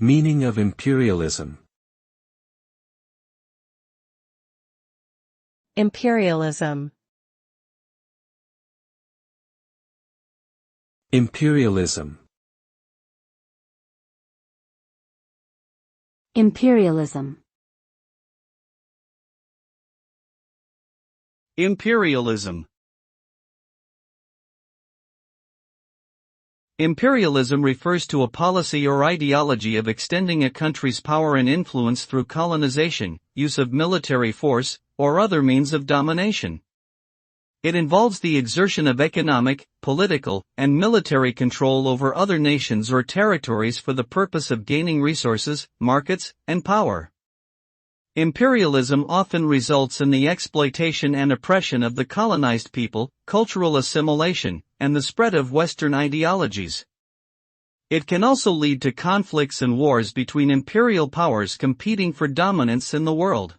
Meaning of imperialism. Imperialism. Imperialism. Imperialism. Imperialism. Imperialism refers to a policy or ideology of extending a country's power and influence through colonization, use of military force, or other means of domination. It involves the exertion of economic, political, and military control over other nations or territories for the purpose of gaining resources, markets, and power. Imperialism often results in the exploitation and oppression of the colonized people, cultural assimilation, and the spread of Western ideologies. It can also lead to conflicts and wars between imperial powers competing for dominance in the world.